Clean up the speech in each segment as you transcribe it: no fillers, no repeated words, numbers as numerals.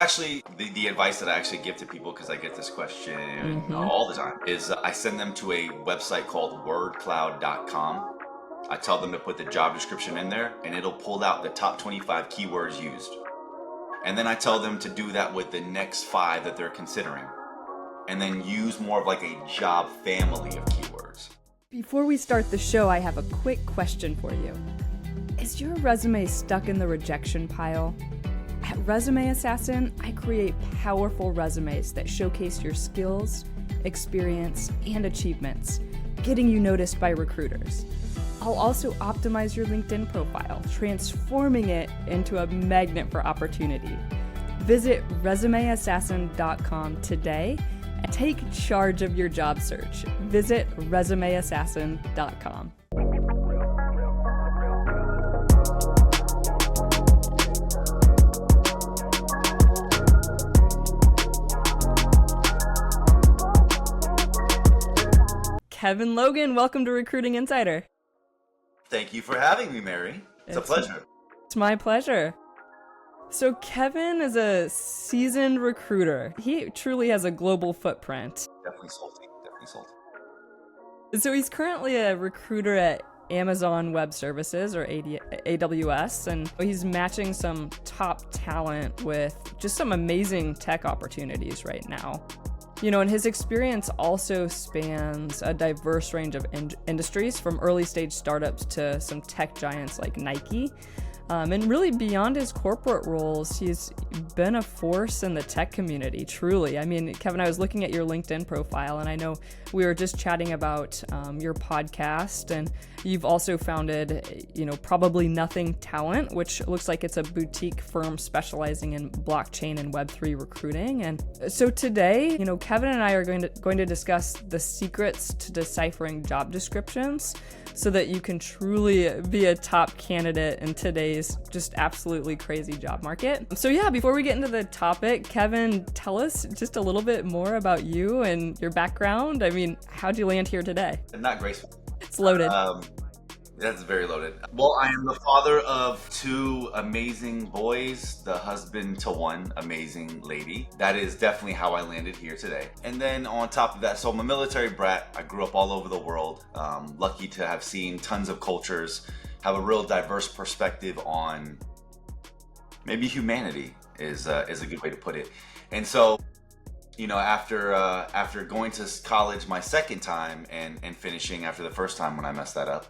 Actually, the advice that I actually give to people, because I get this question Mm-hmm. all the time, is I send them to a website called wordcloud.com. I tell them to put the job description in there, and it'll pull out the top 25 keywords used. And then I tell them to do that with the next five that they're considering, and then use more of like a job family of keywords. Before we start the show, I have a quick question for you. Is your resume stuck in the rejection pile? At Resume Assassin, I create powerful resumes that showcase your skills, experience, and achievements, getting you noticed by recruiters. I'll also optimize your LinkedIn profile, transforming it into a magnet for opportunity. Visit resumeassassin.com today and take charge of your job search. Visit resumeassassin.com. Kevin Logan, welcome to Recruiting Insider. Thank you for having me, Mary. It's a pleasure. It's my pleasure. So Kevin is a seasoned recruiter. He truly has a global footprint. Definitely salty. Definitely salty. So he's currently a recruiter at Amazon Web Services, or AWS, and he's matching some top talent with just some amazing tech opportunities right now. You know, and his experience also spans a diverse range of industries, from early stage startups to some tech giants like Nike. And really beyond his corporate roles, he's been a force in the tech community, truly. I mean, Kevin, I was looking at your LinkedIn profile, and I know we were just chatting about your podcast, and you've also founded, Probably Nothing Talent, which looks like it's a boutique firm specializing in blockchain and Web3 recruiting. And so today, Kevin and I are going to discuss the secrets to deciphering job descriptions so that you can truly be a top candidate in today's just absolutely crazy job market. So yeah, before we get into the topic, Kevin, tell us just a little bit more about you and your background. I mean, how'd you land here today? Not graceful. It's loaded. That's very loaded. Well, I am the father of two amazing boys, the husband to one amazing lady. That is definitely how I landed here today. And then on top of that, so I'm a military brat. I grew up all over the world. Lucky to have seen tons of cultures, have a real diverse perspective on maybe humanity is a good way to put it. And so, after going to college my second time and finishing after the first time when I messed that up,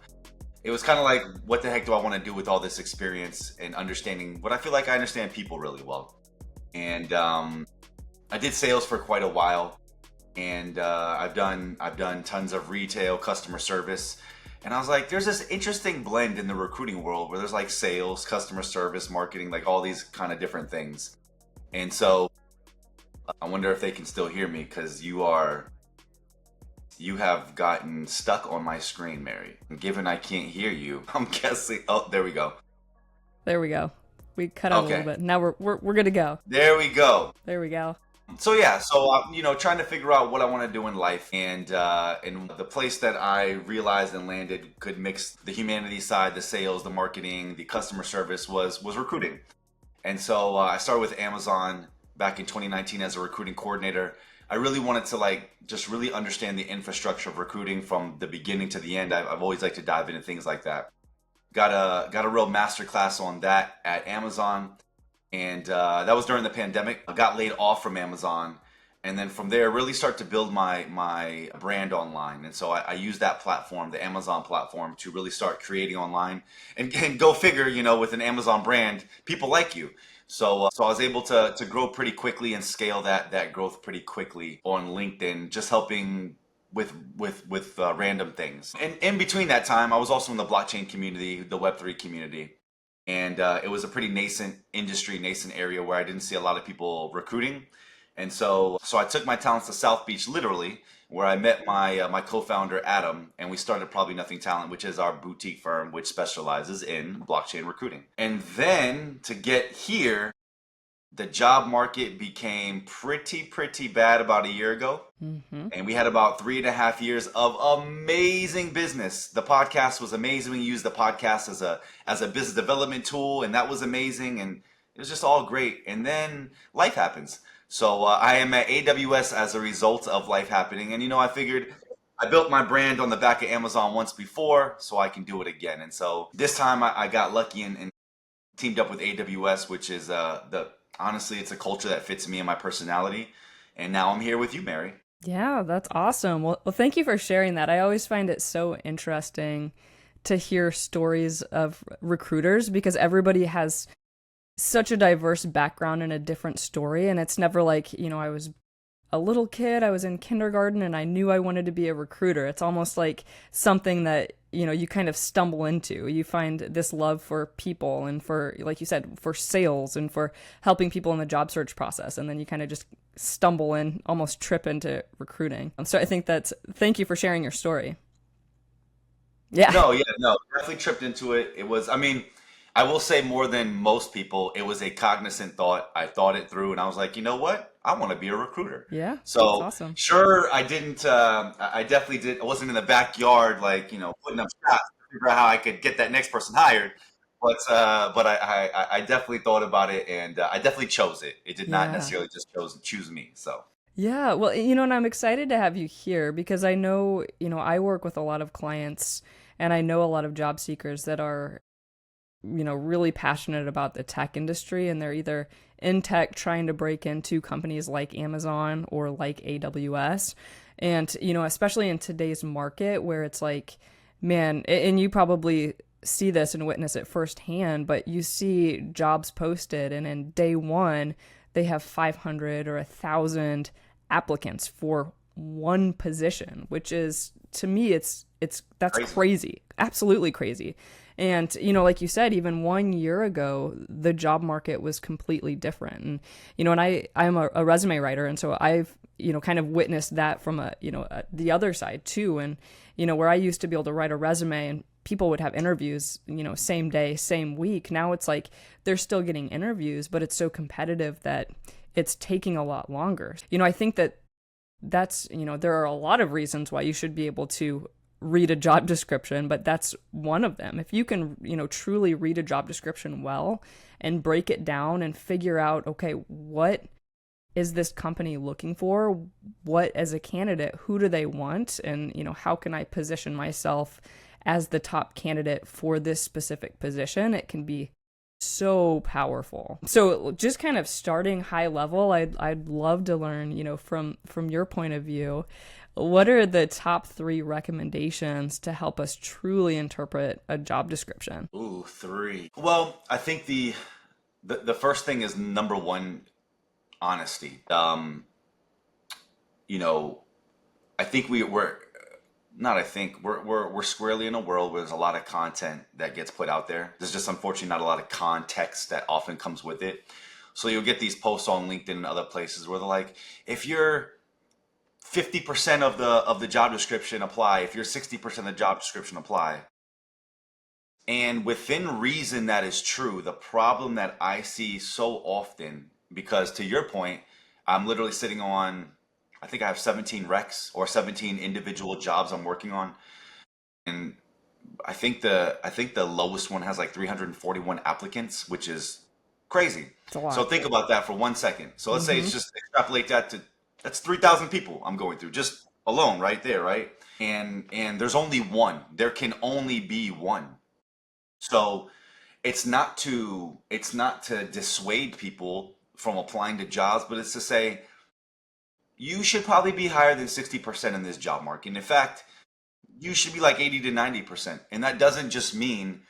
it was kind of like, what the heck do I want to do with all this experience and understanding what I feel like I understand people really well. And I did sales for quite a while, and I've done tons of retail, customer service. And I was like, there's this interesting blend in the recruiting world where there's like sales, customer service, marketing, like all these kind of different things. And so I wonder if they can still hear me, because you have gotten stuck on my screen, Mary. And given I can't hear you, I'm guessing. Oh, there we go. There we go. We cut out a little bit. Now we're good to go. There we go. There we go. So yeah, trying to figure out what I want to do in life, and the place that I realized and landed could mix the humanity side, the sales, the marketing, the customer service was recruiting. And so I started with Amazon back in 2019 as a recruiting coordinator. I really wanted to just really understand the infrastructure of recruiting from the beginning to the end. I've always liked to dive into things like that. Got a real masterclass on that at Amazon, and that was during the pandemic. I got laid off from Amazon, and then from there really start to build my brand online. And so I used that platform, the Amazon platform, to really start creating online. And go figure, with an Amazon brand, people like you. So I was able to grow pretty quickly and scale that growth pretty quickly on LinkedIn, just helping with random things. And in between that time, I was also in the blockchain community, the Web3 community. And it was a pretty nascent industry, nascent area where I didn't see a lot of people recruiting. And so I took my talents to South Beach, literally, where I met my co-founder, Adam, and we started Probably Nothing Talent, which is our boutique firm, which specializes in blockchain recruiting. And then to get here, the job market became pretty bad about a year ago. Mm-hmm. And we had about 3.5 years of amazing business. The podcast was amazing. We used the podcast as a business development tool, and that was amazing. And It was just all great. And then life happens. So I am at AWS as a result of life happening. And, I figured I built my brand on the back of Amazon once before, so I can do it again. And so this time I got lucky and teamed up with AWS, which is honestly, it's a culture that fits me and my personality. And now I'm here with you, Mary. Yeah, that's awesome. Well, thank you for sharing that. I always find it so interesting to hear stories of recruiters because everybody has such a diverse background and a different story. And it's never like, I was a little kid, I was in kindergarten and I knew I wanted to be a recruiter. It's almost like something that, you kind of stumble into. You find this love for people and for, like you said, for sales and for helping people in the job search process. And then you kind of just stumble and almost trip into recruiting. So I think thank you for sharing your story. Yeah. No, yeah, no, definitely tripped into it. It was, I mean, I will say more than most people, it was a cognizant thought. I thought it through and I was like, you know what? I want to be a recruiter. Yeah. That's So awesome. sure, I didn't, I definitely did. I wasn't in the backyard, like, putting up shots to figure out how I could get that next person hired. But I definitely thought about it and I definitely chose it. It did not Yeah. necessarily just choose me. So. Yeah, well, and I'm excited to have you here because I know, I work with a lot of clients and I know a lot of job seekers that are, really passionate about the tech industry and they're either in tech trying to break into companies like Amazon or like AWS. And, especially in today's market where it's like, man, and you probably see this and witness it firsthand, but you see jobs posted and in day one, they have 500 or 1,000 applicants for one position, which is to me that's Crazy. crazy, absolutely crazy. And like you said, even 1 year ago, the job market was completely different. And and I'm a resume writer, and so I've kind of witnessed that from the other side too. And where I used to be able to write a resume and people would have interviews, same day, same week. Now it's like they're still getting interviews, but it's so competitive that it's taking a lot longer. I think that's there are a lot of reasons why you should be able to read a job description, but that's one of them. If you can, truly read a job description well and break it down and figure out, okay, what is this company looking for? What, as a candidate, who do they want? And, how can I position myself as the top candidate for this specific position? It can be so powerful. So just kind of starting high level, I'd love to learn, from your point of view, what are the top 3 recommendations to help us truly interpret a job description? Ooh, 3. Well, I think the first thing is number one, honesty. You know, I think we're not. I think we're squarely in a world where there's a lot of content that gets put out there. There's just unfortunately not a lot of context that often comes with it. So you'll get these posts on LinkedIn and other places where they're like, if you're 50% of the job description, apply. If you're 60% of the job description, apply. And within reason, that is true. The problem that I see so often, because to your point, I'm literally sitting on, I think I have 17 recs or 17 individual jobs I'm working on. And I think the lowest one has like 341 applicants, which is crazy. It's a So lot. think about that for 1 second. So let's say Mm-hmm. it's just extrapolate that to that's 3,000 people I'm going through just alone right there, right? And there's only one. There can only be one. So it's not to dissuade people from applying to jobs, but it's to say you should probably be higher than 60% in this job market. And in fact, you should be like 80 to 90%. And that doesn't just mean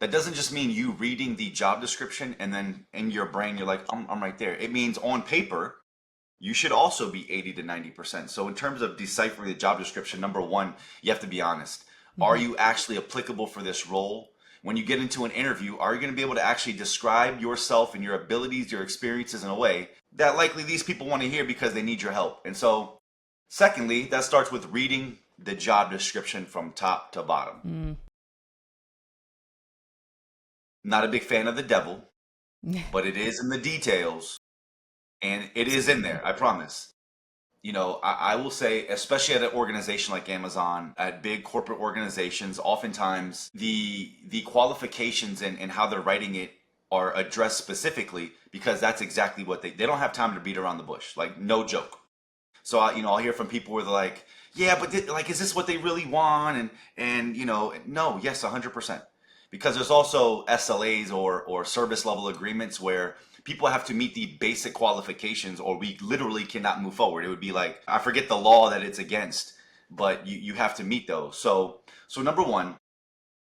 you reading the job description and then in your brain you're like, I'm right there. It means on paper, you should also be 80 to 90%. So in terms of deciphering the job description, number one, you have to be honest. Are Mm-hmm. you actually applicable for this role? When you get into an interview, are you going to be able to actually describe yourself and your abilities, your experiences in a way that likely these people want to hear because they need your help? And so, secondly, that starts with reading the job description from top to bottom. Mm. Not a big fan of the devil, but it is in the details and it is in there, I promise. I will say, especially at an organization like Amazon, at big corporate organizations, oftentimes the qualifications and how they're writing it are addressed specifically because that's exactly what they don't have time to beat around the bush. Like, no joke. So I'll hear from people where they're like, yeah, but like, is this what they really want? And no, yes, 100%. Because there's also SLAs or service level agreements where people have to meet the basic qualifications, or we literally cannot move forward. It would be like, I forget the law that it's against, but you have to meet those. So number one,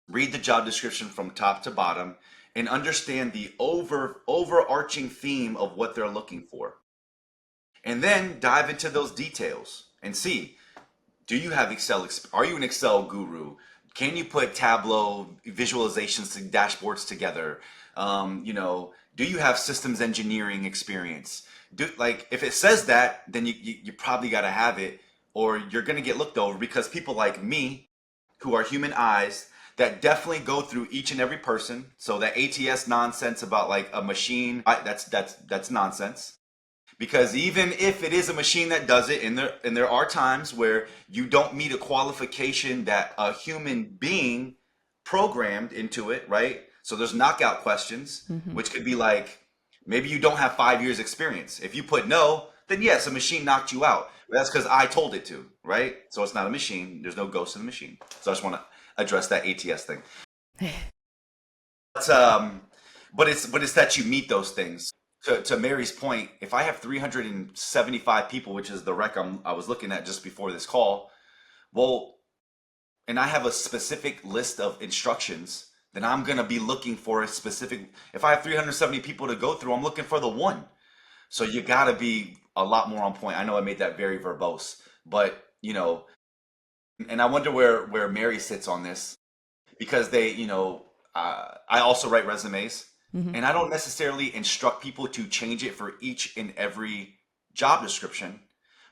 read the job description from top to bottom and understand the overarching theme of what they're looking for. And then dive into those details and see, do you have Excel? Are you an Excel guru? Can you put Tableau visualizations and dashboards together? Do you have systems engineering experience? If it says that, then you probably got to have it, or you're going to get looked over, because people like me, who are human eyes, that definitely go through each and every person. So that ATS nonsense about like a machine, that's nonsense. Because even if it is a machine that does it, and there are times where you don't meet a qualification that a human being programmed into it, right? So there's knockout questions, which could be like, maybe you don't have 5 years experience. If you put no, then yes, a machine knocked you out. But that's because I told it to, right? So it's not a machine. There's no ghost in the machine. So I just want to address that ATS thing. But it's that you meet those things. To Mary's point, if I have 375 people, which is the rec I was looking at just before this call, well, and I have a specific list of instructions, then I'm going to be looking for a specific. If I have 370 people to go through, I'm looking for the one. So you got to be a lot more on point. I know I made that very verbose, but and I wonder where Mary sits on this, because I also write resumes. And I don't necessarily instruct people to change it for each and every job description,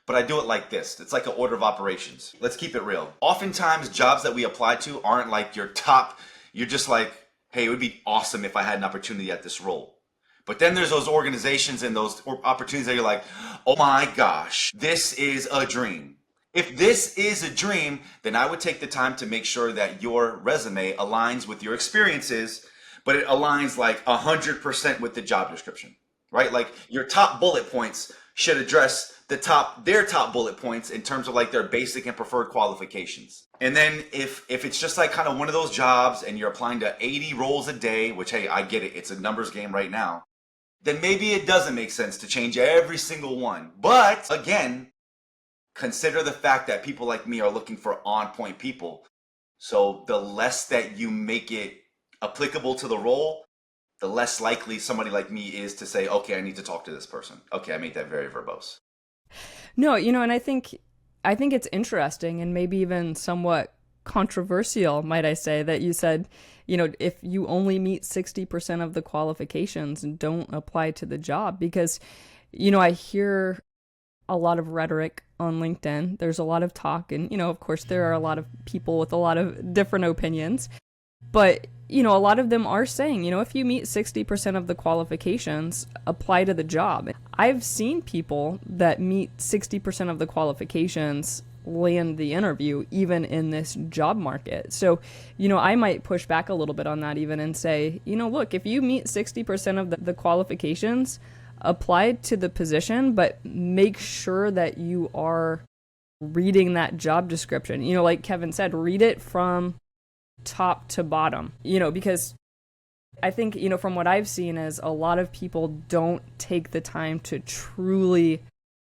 but I do it like this. It's like an order of operations. Let's keep it real. Oftentimes, jobs that we apply to aren't like your top. You're just like, hey, it would be awesome if I had an opportunity at this role. But then there's those organizations and those opportunities that you're like, oh my gosh, this is a dream. If this is a dream, then I would take the time to make sure that your resume aligns with your experiences, but it aligns like 100% with the job description, right? Like your top bullet points should address their top bullet points in terms of like their basic and preferred qualifications. And then if it's just like kind of one of those jobs and you're applying to 80 roles a day, which, hey, I get it, it's a numbers game right now, then maybe it doesn't make sense to change every single one. But again, consider the fact that people like me are looking for on-point people. So the less that you make it applicable to the role, the less likely somebody like me is to say, okay, I need to talk to this person. Okay, I made that very verbose. No, and I think it's interesting and maybe even somewhat controversial, might I say, that you said, if you only meet 60% of the qualifications, don't apply to the job. Because, I hear a lot of rhetoric on LinkedIn. There's a lot of talk, and, of course, there are a lot of people with a lot of different opinions. But, a lot of them are saying, if you meet 60% of the qualifications, apply to the job. I've seen people that meet 60% of the qualifications land the interview, even in this job market. So, I might push back a little bit on that even and say, look, if you meet 60% of the qualifications, apply to the position, but make sure that you are reading that job description. Like Kevin said, read it from top to bottom, because I think, from what I've seen is a lot of people don't take the time to truly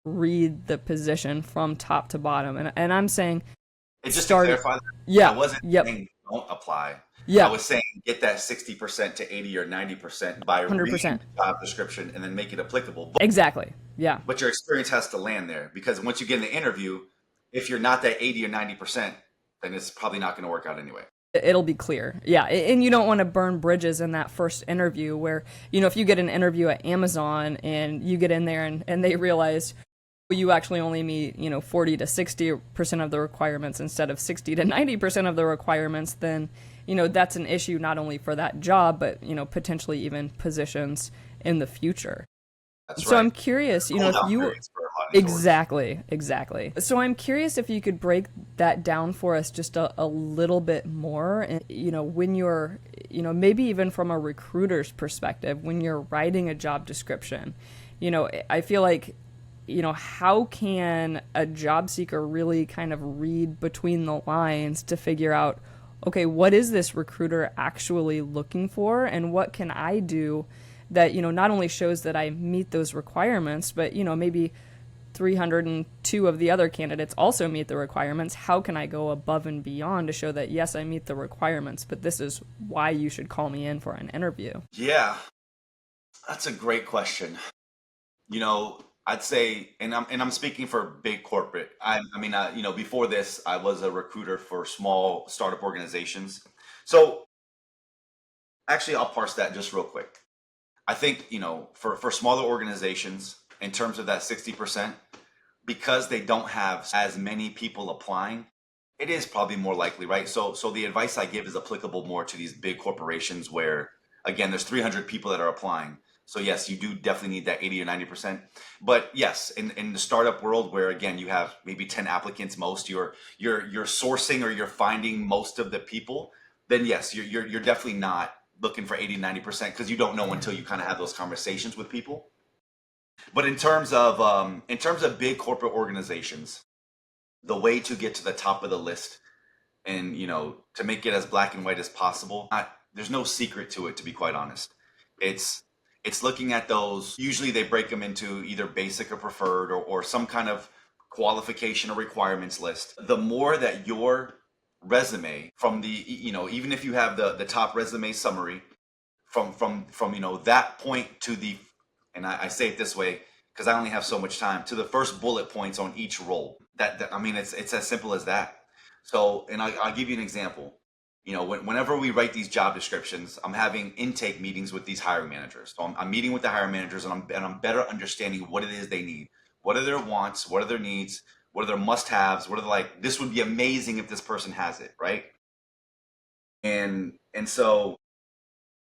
read the position from top to bottom. And I'm saying, just to clarify, yeah, I wasn't saying don't apply. Yeah. I was saying get that 60% to 80 or 90% by 100%. Reading the job description and then make it applicable. Exactly. Yeah. But your experience has to land there, because once you get in the interview, if you're not that 80 or 90%, then it's probably not going to work out anyway. It'll be clear. Yeah. And you don't want to burn bridges in that first interview where, if you get an interview at Amazon and you get in there and they realize you actually only meet, 40 to 60% of the requirements instead of 60 to 90% of the requirements, then, that's an issue not only for that job, but, potentially even positions in the future. That's so right. I'm curious, if you, towards. Exactly. So I'm curious if you could break that down for us just a little bit more. And, when you're, maybe even from a recruiter's perspective, when you're writing a job description, I feel like, how can a job seeker really kind of read between the lines to figure out, okay, what is this recruiter actually looking for, and what can I do that, not only shows that I meet those requirements, but, maybe 302 of the other candidates also meet the requirements. How can I go above and beyond to show that, yes, I meet the requirements, but this is why you should call me in for an interview? Yeah, that's a great question. I'd say, and I'm speaking for big corporate. I mean, before this, I was a recruiter for small startup organizations. So actually, I'll parse that just real quick. I think, for smaller organizations, in terms of that 60%, because they don't have as many people applying, it is probably more likely, right? So the advice I give is applicable more to these big corporations where, again, there's 300 people that are applying. So yes, you do definitely need that 80 or 90%. But yes, in the startup world where, again, you have maybe 10 applicants most, you're sourcing or you're finding most of the people, then yes, you're definitely not looking for 80, 90% because you don't know until you kind of have those conversations with people. But in terms of big corporate organizations, the way to get to the top of the list and to make it as black and white as possible, there's no secret to it, to be quite honest. It's looking at those. Usually they break them into either basic or preferred, or some kind of qualification or requirements list. The more that your resume, from the, even if you have the top resume summary, from that point to the, and I say it this way because I only have so much time, to the first bullet points on each role. That I mean, it's as simple as that. So, and I'll give you an example. Whenever we write these job descriptions, I'm having intake meetings with these hiring managers. So I'm meeting with the hiring managers, and I'm better understanding what it is they need. What are their wants? What are their needs? What are their must-haves? What are like? This would be amazing if this person has it, right? And so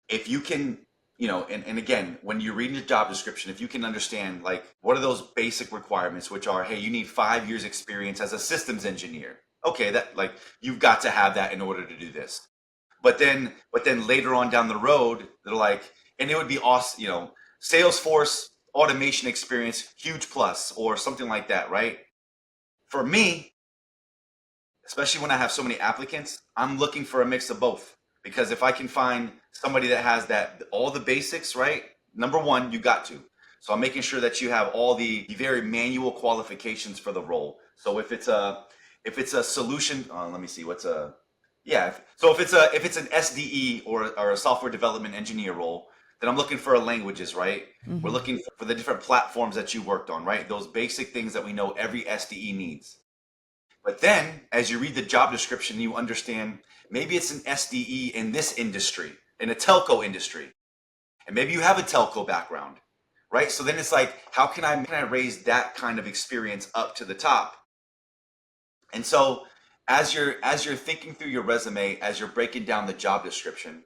if you can, and again, when you're reading the job description, if you can understand, like, what are those basic requirements, which are, hey, you need 5 years experience as a systems engineer. Okay, that, like, you've got to have that in order to do this. But then later on down the road, they're like, and it would be awesome, Salesforce automation experience, huge plus, or something like that, right? For me, especially when I have so many applicants, I'm looking for a mix of both. Because if I can find somebody that has that, all the basics, right? Number one, you got to. So I'm making sure that you have all the very manual qualifications for the role. So if it's a solution, let me see what's a, yeah. So if it's an SDE, or a software development engineer role, then I'm looking for languages, right? We're Mm-hmm. looking for the different platforms that you worked on, right? Those basic things that we know every SDE needs. But then, as you read the job description, you understand maybe it's an SDE in this industry, in a telco industry, and maybe you have a telco background, right? So then it's like, how can I raise that kind of experience up to the top? And so, as you're thinking through your resume, as you're breaking down the job description,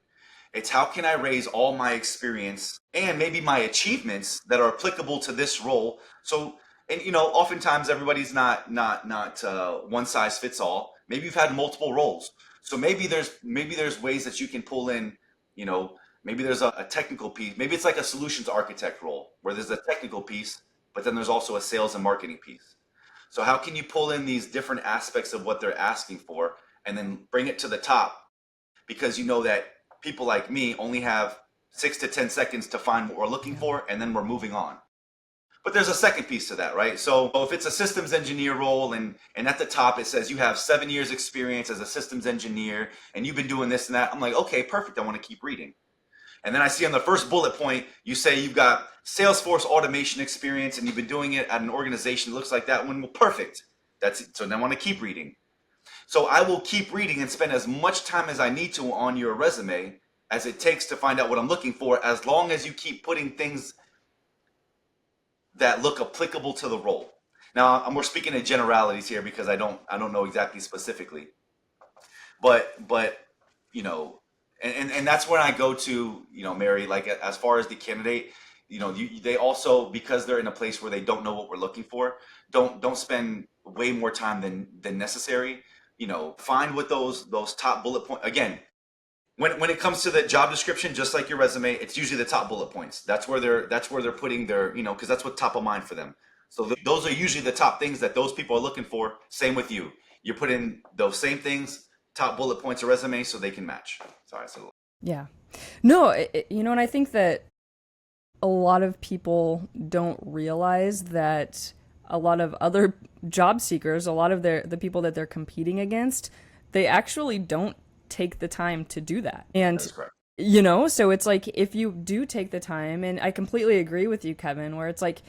it's how can I raise all my experience and maybe my achievements that are applicable to this role. So, and oftentimes everybody's not one size fits all. Maybe you've had multiple roles. So maybe there's ways that you can pull in, you know, maybe there's a technical piece. Maybe it's like a solutions architect role where there's a technical piece, but then there's also a sales and marketing piece. So how can you pull in these different aspects of what they're asking for and then bring it to the top, because you know that people like me only have 6 to 10 seconds to find what we're looking Yeah. for, and then we're moving on. But there's a second piece to that, right? So if it's a systems engineer role, and at the top it says you have 7 years experience as a systems engineer and you've been doing this and that, I'm like, okay, perfect. I want to keep reading. And then I see on the first bullet point, you say you've got Salesforce automation experience and you've been doing it at an organization that looks like that one. Well, perfect. That's it. So then I want to keep reading. So I will keep reading and spend as much time as I need to on your resume as it takes to find out what I'm looking for, as long as you keep putting things that look applicable to the role. Now, we're speaking in generalities here because I don't know exactly specifically, but you know, and that's when I go to, Mary, like, as far as the candidate, They also, because they're in a place where they don't know what we're looking for, don't spend way more time than necessary. Find what those top bullet point again. When it comes to the job description, just like your resume, it's usually the top bullet points. That's where they're putting their, because that's what's top of mind for them. So those are usually the top things that those people are looking for. Same with you. You put in those same things, top bullet points of resume, so they can match. Sorry, I said a lot. Yeah. No, and I think that a lot of people don't realize that a lot of other job seekers, a lot of the people that they're competing against, they actually don't take the time to do that. And That is correct. so it's like if you do take the time, and I completely agree with you, Kevin, where it's like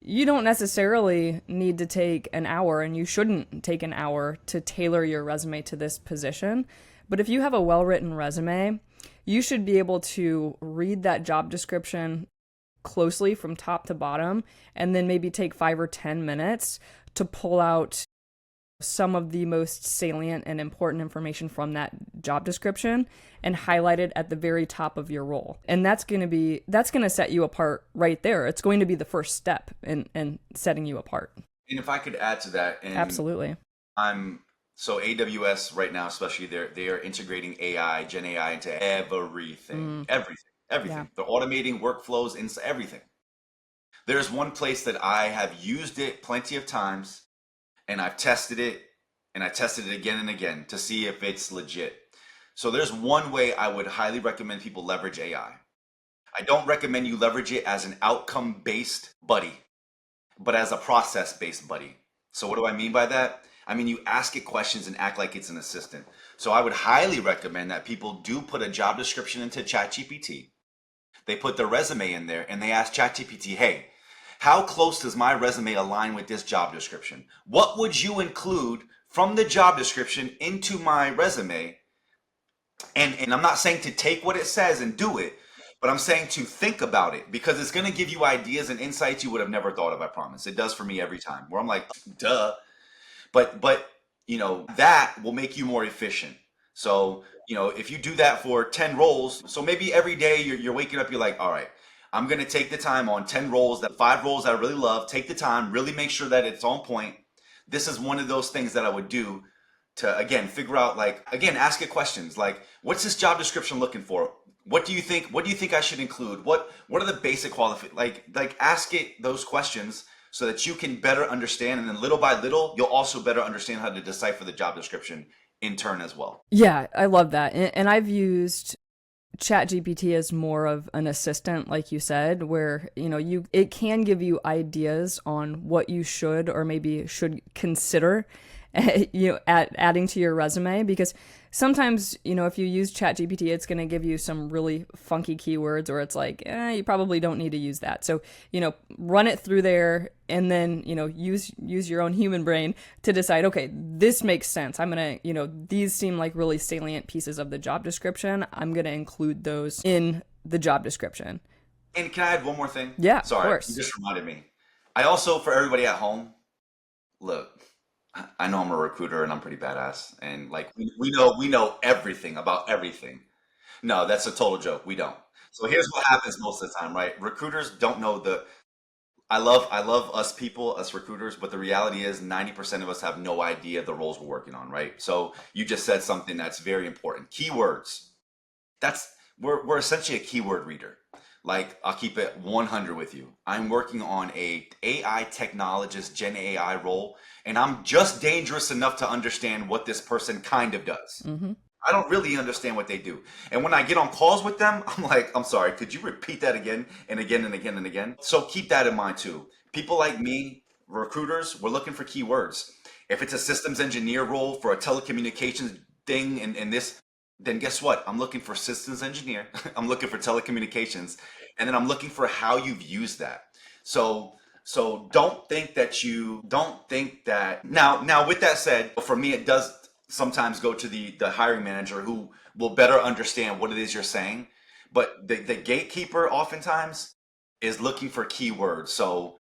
you don't necessarily need to take an hour, and you shouldn't take an hour to tailor your resume to this position. But if you have a well-written resume, you should be able to read that job description closely from top to bottom, and then maybe take 5 or 10 minutes to pull out some of the most salient and important information from that job description and highlight it at the very top of your role. And that's going to set you apart right there. It's going to be the first step in setting you apart. And if I could add to that, and Absolutely. I'm so AWS right now, especially they are integrating AI, Gen AI into everything, everything. Yeah. They're automating workflows into everything. There's one place that I have used it plenty of times, and I've tested it, and I tested it again and again to see if it's legit. So there's one way I would highly recommend people leverage AI. I don't recommend you leverage it as an outcome-based buddy, but as a process-based buddy. So what do I mean by that? I mean, you ask it questions and act like it's an assistant. So I would highly recommend that people do put a job description into ChatGPT. They put their resume in there and they ask ChatGPT, hey, how close does my resume align with this job description? What would you include from the job description into my resume? And I'm not saying to take what it says and do it, but I'm saying to think about it, because it's going to give you ideas and insights you would have never thought of, I promise. It does for me every time, where I'm like, duh. But that will make you more efficient. So, if you do that for 10 roles, so maybe every day you're waking up, you're like, all right, I'm going to take the time on 10 roles, that 5 roles I really love, take the time, really make sure that it's on point. This is one of those things that I would do to, again, figure out, like, again, ask it questions like, what's this job description looking for? What do you think I should include? What are the basic qualifications? Like ask it those questions so that you can better understand, and then little by little, you'll also better understand how to decipher the job description in turn as well. Yeah, I love that. And I've used ChatGPT as more of an assistant, like you said, where, it can give you ideas on what you should or maybe should consider adding to your resume, because sometimes, if you use ChatGPT, it's going to give you some really funky keywords, or it's like, you probably don't need to use that. So, run it through there, and then, use your own human brain to decide, okay, this makes sense. I'm going to, these seem like really salient pieces of the job description. I'm going to include those in the job description. And can I add one more thing? Yeah, Sorry, of course. you just reminded me. I also, for everybody at home, look, I know I'm a recruiter and I'm pretty badass, and like we know everything about everything. No, that's a total joke. We don't. So here's what happens most of the time, right? Recruiters don't know the. I love us people, us recruiters, but the reality is 90% of us have no idea the roles we're working on, right? So you just said something that's very important. Keywords. That's we're essentially a keyword reader. Like, I'll keep it 100 with you. I'm working on a AI technologist, Gen AI role, and I'm just dangerous enough to understand what this person kind of does. I don't really understand what they do. And when I get on calls with them, I'm like, I'm sorry, could you repeat that again and again and again and again? So keep that in mind too. People like me, recruiters, we're looking for keywords. If it's a systems engineer role for a telecommunications thing and this, then guess what? I'm looking for systems engineer. I'm looking for telecommunications, and then I'm looking for how you've used that. So don't think that now with that said, for me it does sometimes go to the hiring manager, who will better understand what it is you're saying. But the gatekeeper oftentimes is looking for keywords. So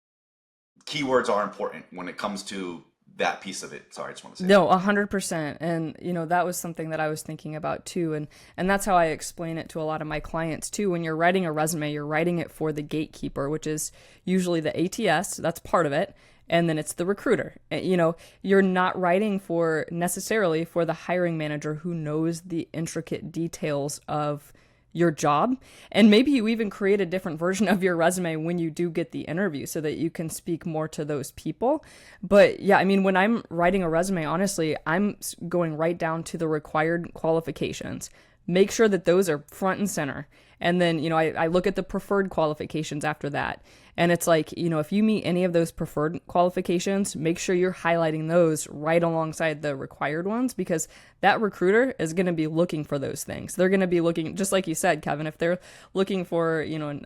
keywords are important when it comes to that piece of it. Sorry, I just want to say that. No, 100%. And that was something that I was thinking about too. And that's how I explain it to a lot of my clients too. When you're writing a resume, you're writing it for the gatekeeper, which is usually the ATS. That's part of it. And then it's the recruiter. You're not writing for necessarily for the hiring manager who knows the intricate details of your job. And maybe you even create a different version of your resume when you do get the interview so that you can speak more to those people. But yeah, I mean, when I'm writing a resume, honestly, I'm going right down to the required qualifications. Make sure that those are front and center. And then, I look at the preferred qualifications after that. And it's like, if you meet any of those preferred qualifications, make sure you're highlighting those right alongside the required ones, because that recruiter is going to be looking for those things. They're going to be looking, just like you said, Kevin, if they're looking for, an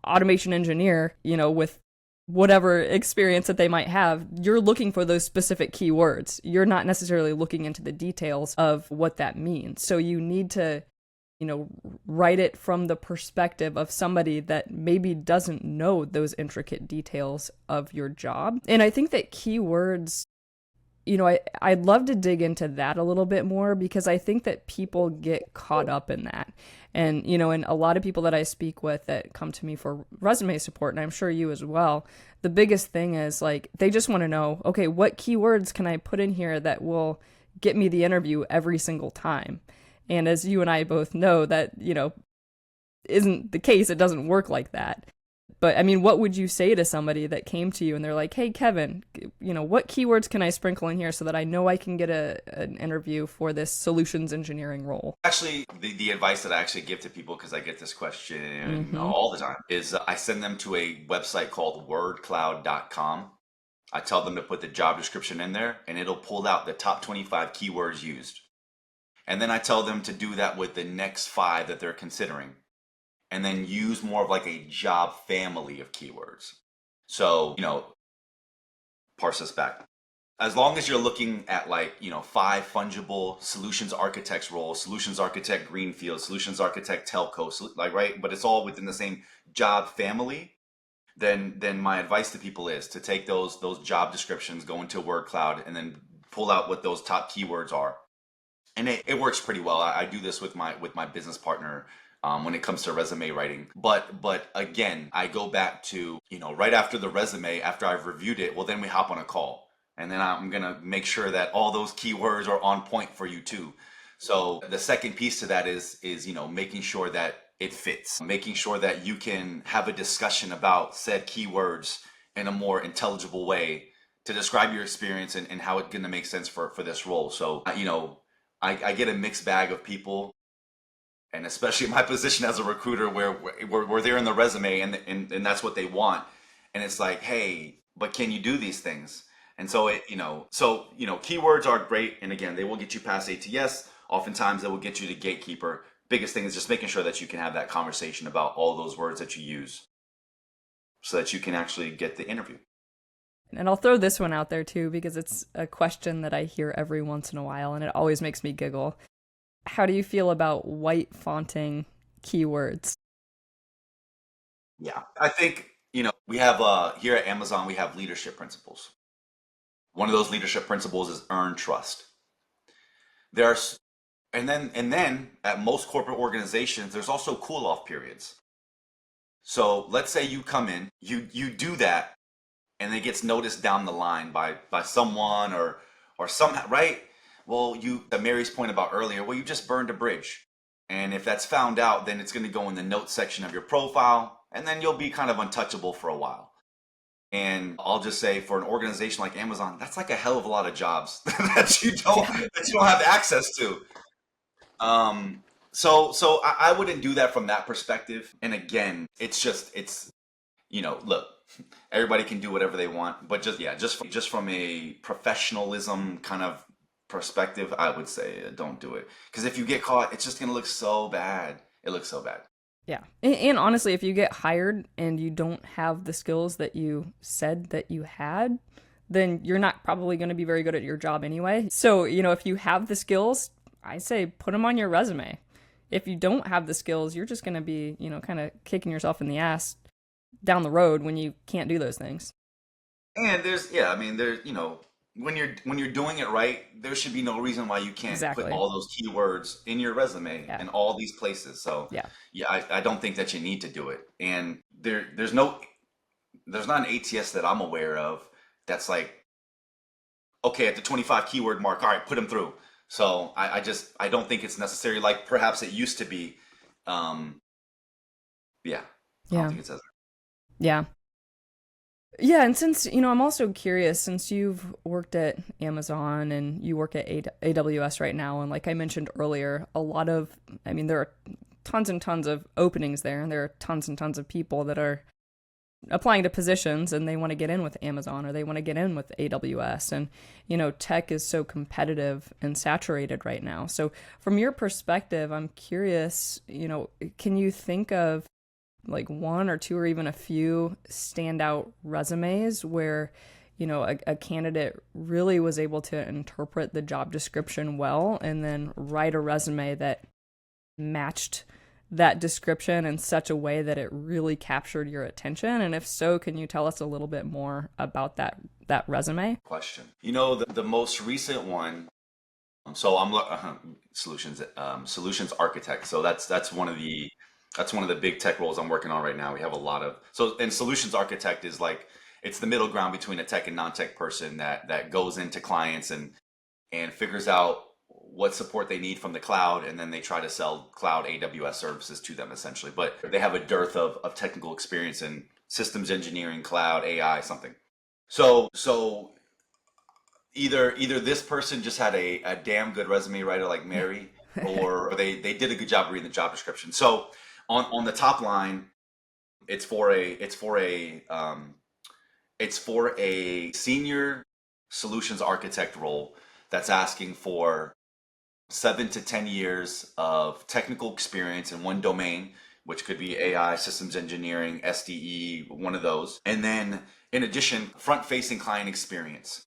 automation engineer, with whatever experience that they might have, you're looking for those specific keywords. You're not necessarily looking into the details of what that means. So you need to write it from the perspective of somebody that maybe doesn't know those intricate details of your job. And I think that keywords, I'd love to dig into that a little bit more, because I think that people get caught up in that. And, and a lot of people that I speak with that come to me for resume support, and I'm sure you as well, the biggest thing is like, they just want to know, okay, what keywords can I put in here that will get me the interview every single time? And as you and I both know, that, isn't the case. It doesn't work like that. But I mean, what would you say to somebody that came to you and they're like, hey, Kevin, what keywords can I sprinkle in here so that I know I can get an interview for this solutions engineering role? Actually, the advice that I actually give to people, because I get this question all the time, is I send them to a website called wordcloud.com. I tell them to put the job description in there, and it'll pull out the top 25 keywords used. And then I tell them to do that with the next 5 that they're considering. And then use more of like a job family of keywords. So, parse this back. As long as you're looking at 5 fungible solutions architects roles, solutions architect greenfield, solutions architect telco, right? But it's all within the same job family. Then my advice to people is to take those job descriptions, go into word cloud, and then pull out what those top keywords are. And it works pretty well. I do this with my business partner when it comes to resume writing. But again, I go back to, right after the resume, after I've reviewed it, well, then we hop on a call. And then I'm going to make sure that all those keywords are on point for you too. So the second piece to that is making sure that it fits, making sure that you can have a discussion about said keywords in a more intelligible way to describe your experience and how it's going to make sense for this role. So, I get a mixed bag of people, and especially my position as a recruiter where they're in the resume and that's what they want. And it's like, hey, but can you do these things? And so keywords are great. And again, they will get you past ATS. Oftentimes they will get you to gatekeeper. Biggest thing is just making sure that you can have that conversation about all those words that you use so that you can actually get the interview. And I'll throw this one out there too, because it's a question that I hear every once in a while and it always makes me giggle. How do you feel about white fonting keywords? Yeah, I think, we have here at Amazon, we have leadership principles. One of those leadership principles is earn trust. And then at most corporate organizations, there's also cool off periods. So let's say you come in, you do that, and it gets noticed down the line by someone or somehow, right? Well, Mary's point about earlier, well, you just burned a bridge. And if that's found out, then it's going to go in the notes section of your profile, and then you'll be kind of untouchable for a while. And I'll just say, for an organization like Amazon, that's like a hell of a lot of jobs that you don't have access to. So I wouldn't do that from that perspective. And again, look, everybody can do whatever they want, but just from a professionalism kind of perspective, I would say don't do it. Because if you get caught, it's just going to look so bad. It looks so bad. Yeah. And honestly, if you get hired and you don't have the skills that you said that you had, then you're not probably going to be very good at your job anyway. So, if you have the skills, I say put them on your resume. If you don't have the skills, you're just going to be, kind of kicking yourself in the ass down the road when you can't do those things. And there's when you're doing it right, there should be no reason why you can't put Exactly. all those keywords in your resume Yeah. in all these places. So Yeah. yeah, I don't think that you need to do it. And there's not an ATS that I'm aware of that's like, okay, at the 25 keyword mark, all right, put them through. So I don't think it's necessary like perhaps it used to be. Um, yeah, I don't Yeah. think it's as Yeah. Yeah, and since, I'm also curious, since you've worked at Amazon and you work at AWS right now, and like I mentioned earlier, I mean, there are tons and tons of openings there, and there are tons and tons of people that are applying to positions and they want to get in with Amazon or they want to get in with AWS. And, tech is so competitive and saturated right now. So, from your perspective, I'm curious, can you think of like one or two or even a few standout resumes where a candidate really was able to interpret the job description well and then write a resume that matched that description in such a way that it really captured your attention? And if so, can you tell us a little bit more about that resume? question. The most recent one. So solutions architect. So that's one of the big tech roles I'm working on right now. We have a lot of and solutions architect is like it's the middle ground between a tech and non-tech person that goes into clients and figures out what support they need from the cloud, and then they try to sell cloud AWS services to them essentially. But they have a dearth of technical experience in systems engineering, cloud, AI, something. So either this person just had a damn good resume writer like Mary, or they did a good job reading the job description. So on the top line, it's for a senior solutions architect role that's asking for 7 to 10 years of technical experience in one domain, which could be AI, systems engineering, SDE, one of those. And then in addition, front facing client experience.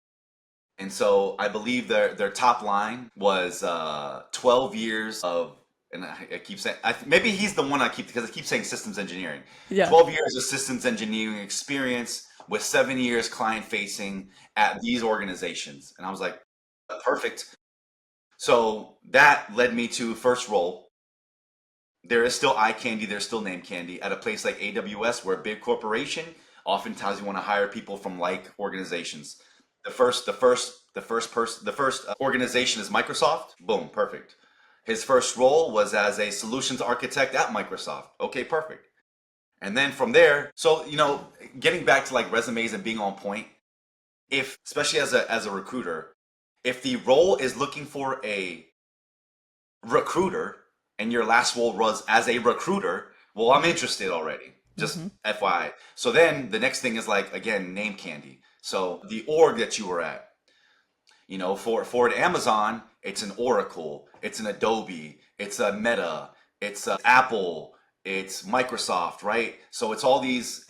And so I believe their top line was 12 years of, and I keep saying, maybe he's the one I keep because I keep saying systems engineering. Yeah. 12 years of systems engineering experience with 7 years client facing at these organizations. And I was like, perfect. So that led me to first role. There is still eye candy, there's still name candy at a place like AWS. We're a big corporation. Oftentimes you want to hire people from like organizations. The first organization is Microsoft. Boom, perfect. His first role was as a solutions architect at Microsoft. Okay, perfect. And then from there, so getting back to like resumes and being on point, if especially as a recruiter, if the role is looking for a recruiter and your last role was as a recruiter, well, I'm interested already. Just Mm-hmm. FYI. So then the next thing is like again name candy. So the org that you were at, for an Amazon, it's an Oracle, it's an Adobe, it's a Meta, it's a Apple, it's Microsoft, right? So it's all these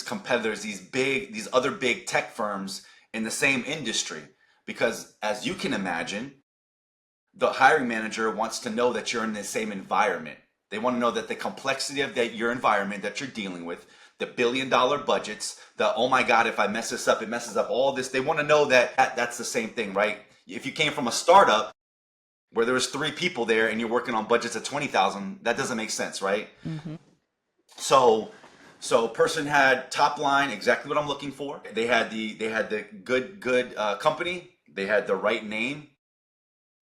competitors, these other big tech firms in the same industry. Because as you can imagine, the hiring manager wants to know that you're in the same environment. They want to know that the complexity of your environment that you're dealing with, the billion-dollar budgets, the oh my god, if I mess this up, it messes up all this. They want to know that's the same thing, right? If you came from a startup where there was 3 people there and you're working on budgets of 20,000, that doesn't make sense, right? Mm-hmm. So person had top line exactly what I'm looking for. They had the good company. They had the right name.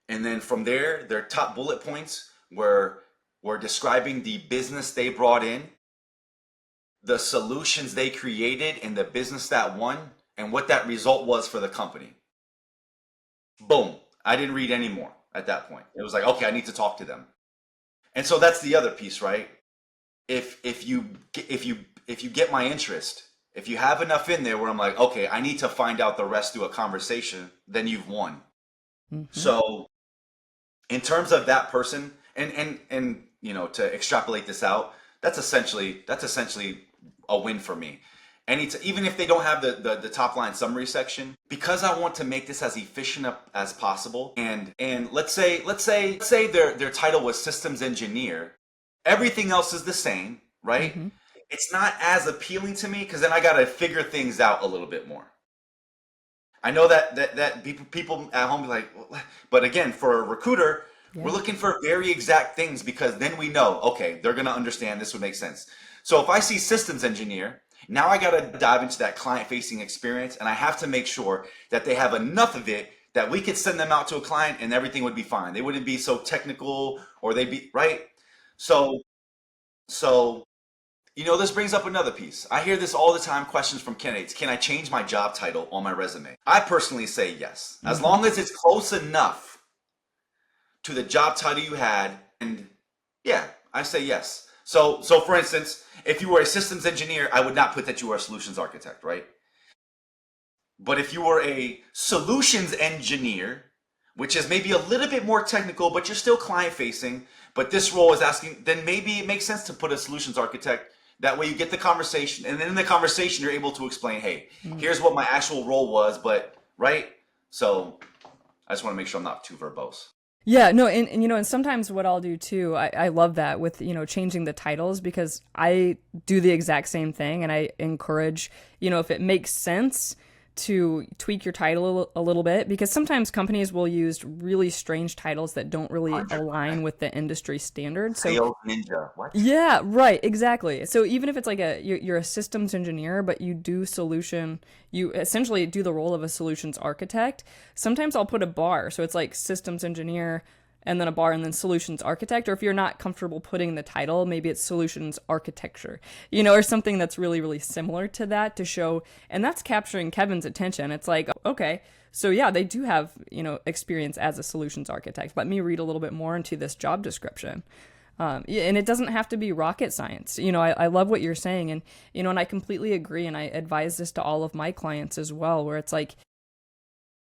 And then from there, their top bullet points were describing the business they brought in, the solutions they created, and the business that won, and what that result was for the company. Boom. I didn't read any more at that point. It was like, okay, I need to talk to them. And so that's the other piece, right? If you get my interest, if you have enough in there where I'm like, okay, I need to find out the rest through a conversation, then you've won. Mm-hmm. So in terms of that person, and to extrapolate this out, that's essentially a win for me. Even if they don't have the top line summary section, because I want to make this as efficient as possible, and let's say their title was systems engineer, everything else is the same, right? Mm-hmm. It's not as appealing to me because then I got to figure things out a little bit more. I know that people at home be like, "Well," but again, for a recruiter, we're Yeah. looking for very exact things because then we know, okay, they're gonna understand this would make sense. So if I see systems engineer, now I gotta dive into that client facing experience and I have to make sure that they have enough of it that we could send them out to a client and everything would be fine. They wouldn't be so technical or they'd be right. So so this brings up another piece. I hear this all the time questions from candidates. Can I change my job title on my resume? I personally say yes. As Hmm. long as it's close enough to the job title you had, and yeah, I say yes. So for instance, if you were a systems engineer, I would not put that you were a solutions architect, right? But if you were a solutions engineer, which is maybe a little bit more technical, but you're still client facing, but this role is asking, then maybe it makes sense to put a solutions architect. That way you get the conversation, and then in the conversation, you're able to explain, hey, here's what my actual role was, but right? So I just want to make sure I'm not too verbose. Yeah, no, and sometimes what I'll do too, I love that with, changing the titles because I do the exact same thing and I encourage, if it makes sense to tweak your title a little bit because sometimes companies will use really strange titles that don't really 100%. align with the industry standard. So Sales ninja. What? yeah, right, exactly. So even if it's like you're a systems engineer, but you essentially do the role of a solutions architect. Sometimes I'll put a bar, so it's like systems engineer and then a bar and then solutions architect. Or if you're not comfortable putting the title, maybe it's solutions architecture, or something that's really, really similar to that to show. And that's capturing Kevin's attention. It's like, okay, so yeah, they do have, experience as a solutions architect. Let me read a little bit more into this job description. Yeah, and it doesn't have to be rocket science. I love what you're saying, and I completely agree, and I advise this to all of my clients as well, where it's like,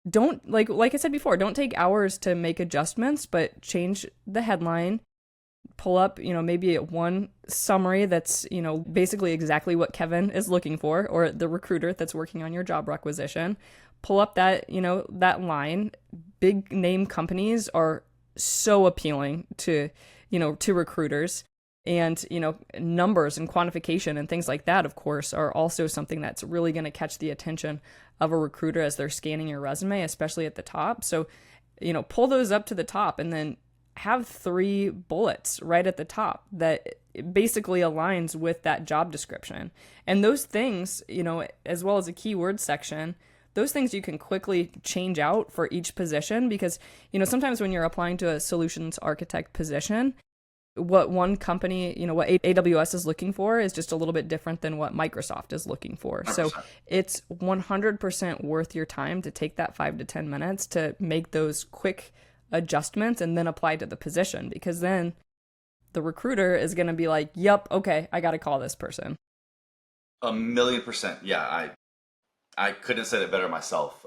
don't like I said before, don't take hours to make adjustments, but change the headline, pull up, maybe one summary that's, basically exactly what Kevin is looking for, or the recruiter that's working on your job requisition. Pull up that, that line. Big name companies are so appealing to recruiters. And, numbers and quantification and things like that, of course, are also something that's really going to catch the attention of a recruiter as they're scanning your resume, especially at the top. So, pull those up to the top and then have 3 bullets right at the top that basically aligns with that job description. And those things, as well as a keyword section, those things you can quickly change out for each position because, sometimes when you're applying to a solutions architect position, what one company, what AWS is looking for is just a little bit different than what Microsoft is looking for. So 100%. it's 100% worth your time to take that 5 to 10 minutes to make those quick adjustments and then apply to the position because then the recruiter is going to be like, yep, okay, I got to call this person. 1,000,000%. Yeah, I couldn't have said it better myself.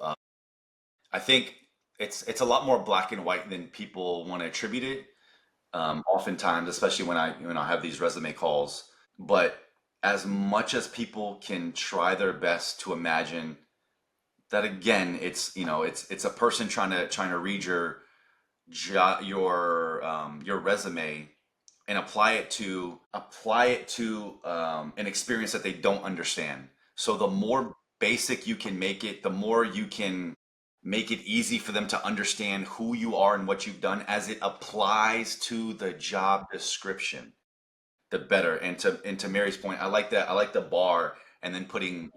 I think it's a lot more black and white than people want to attribute it. Oftentimes, especially when I have these resume calls. But as much as people can try their best to imagine that, again, it's a person trying to read your resume and apply it to an experience that they don't understand. So the more basic you can make it, the more you can make it easy for them to understand who you are and what you've done as it applies to the job description, the better. And to Mary's point, I like that. I like the bar and then putting,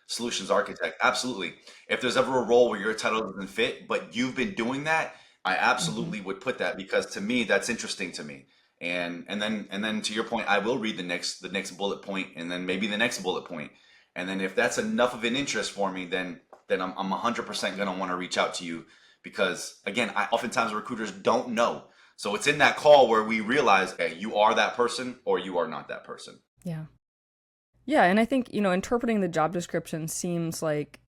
solutions architect. Absolutely. If there's ever a role where your title doesn't fit, but you've been doing that, I Hmm. absolutely would put that because to me that's interesting to me. And then to your point, I will read the next bullet point and then maybe the next bullet point. And then if that's enough of an interest for me, then I'm 100% going to want to reach out to you because again, oftentimes recruiters don't know. So it's in that call where we realize, okay, you are that person or you are not that person. Yeah. Yeah. And I think, interpreting the job description seems like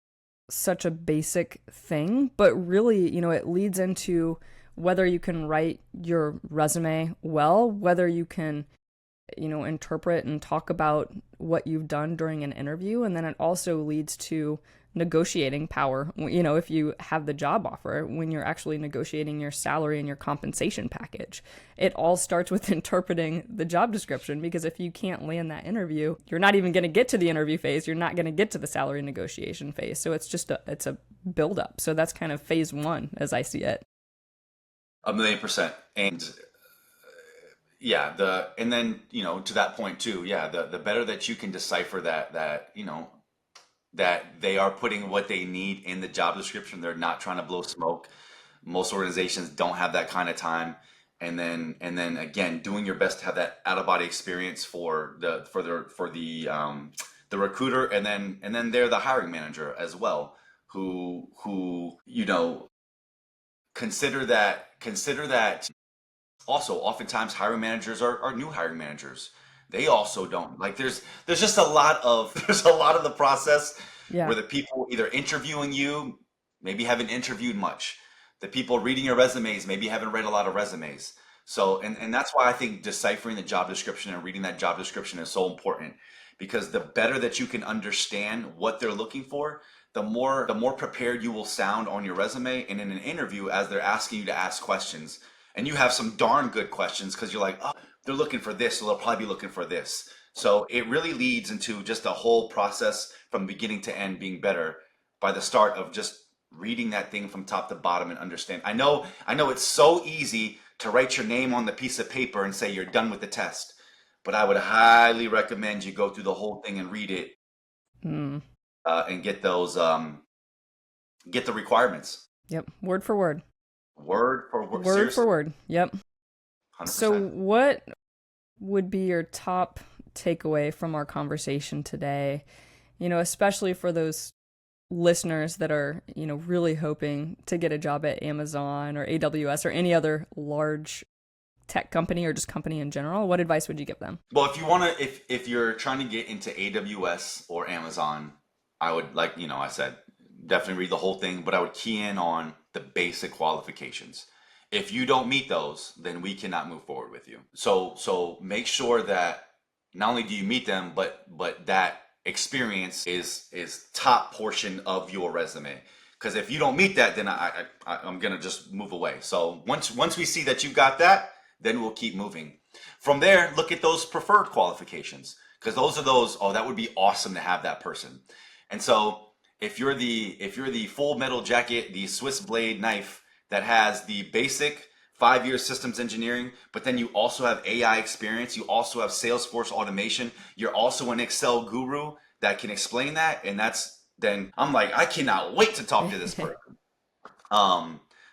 such a basic thing, but really, it leads into whether you can write your resume well, whether you can, interpret and talk about what you've done during an interview. And then it also leads to negotiating power, if you have the job offer, when you're actually negotiating your salary and your compensation package. It all starts with interpreting the job description, because if you can't land that interview, you're not even going to get to the interview phase. You're not going to get to the salary negotiation phase. So it's a buildup. So that's kind of phase one as I see it. 1,000,000%. And yeah, and then, to that point too, yeah, the better that you can decipher that they are putting what they need in the job description. They're not trying to blow smoke. Most organizations don't have that kind of time. And then again, doing your best to have that out of body experience for the recruiter, and then they're the hiring manager as well, who consider that. Also, oftentimes hiring managers are new hiring managers. They also don't like. There's just a lot of the process where the people either interviewing you maybe haven't interviewed much. The people reading your resumes maybe haven't read a lot of resumes. So and that's why I think deciphering the job description and reading that job description is so important, because the better that you can understand what they're looking for, the more prepared you will sound on your resume and in an interview as they're asking you to ask questions. And you have some darn good questions, because you're like, oh, they're looking for this, so they'll probably be looking for this. So it really leads into just a whole process from beginning to end being better by the start of just reading that thing from top to bottom and understand. I know it's so easy to write your name on the piece of paper and say you're done with the test, but I would highly recommend you go through the whole thing and read it and get those get the requirements. Yep, word for word. Word for word. Word for word. Yep. 100%. So what would be your top takeaway from our conversation today? Especially for those listeners that are, really hoping to get a job at Amazon or AWS or any other large tech company, or just company in general. What advice would you give them? Well, if you're trying to get into AWS or Amazon, I would, like, I said, definitely read the whole thing, but I would key in on the basic qualifications. If you don't meet those, then we cannot move forward with you. So make sure that not only do you meet them, but that experience is top portion of your resume. Because if you don't meet that, then I'm gonna just move away. So once we see that you got that, then we'll keep moving. From there, look at those preferred qualifications, because that would be awesome to have that person. And so if you're the full metal jacket, the Swiss blade knife that has the basic 5-year systems engineering, but then you also have AI experience, you also have Salesforce automation, you're also an Excel guru that can explain that, and then I'm like, I cannot wait to talk to this person.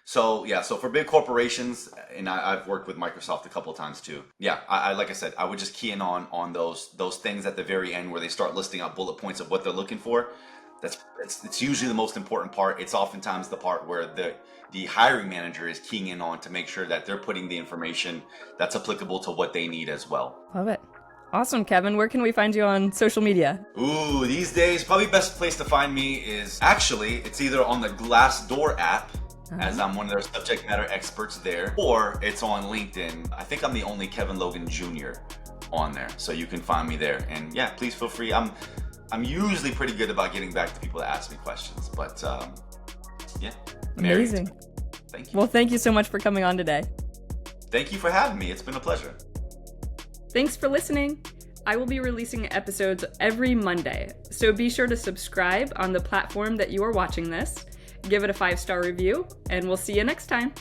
So for big corporations, and I've worked with Microsoft a couple of times too. Yeah, I like I said, I would just key in on those things at the very end where they start listing out bullet points of what they're looking for. It's usually the most important part. It's oftentimes the part where the hiring manager is keying in on to make sure that they're putting the information that's applicable to what they need as well. Love it. Awesome, Kevin. Where can we find you on social media? Ooh, these days, probably best place to find me is it's either on the Glassdoor app, as I'm one of their subject matter experts there, or it's on LinkedIn. I think I'm the only Kevin Logan Jr. on there, so you can find me there. And yeah, please feel free. I'm usually pretty good about getting back to people that ask me questions, but yeah. Amazing. Thank you. Well, thank you so much for coming on today. Thank you for having me. It's been a pleasure. Thanks for listening. I will be releasing episodes every Monday, so be sure to subscribe on the platform that you are watching this, give it a 5-star review, and we'll see you next time.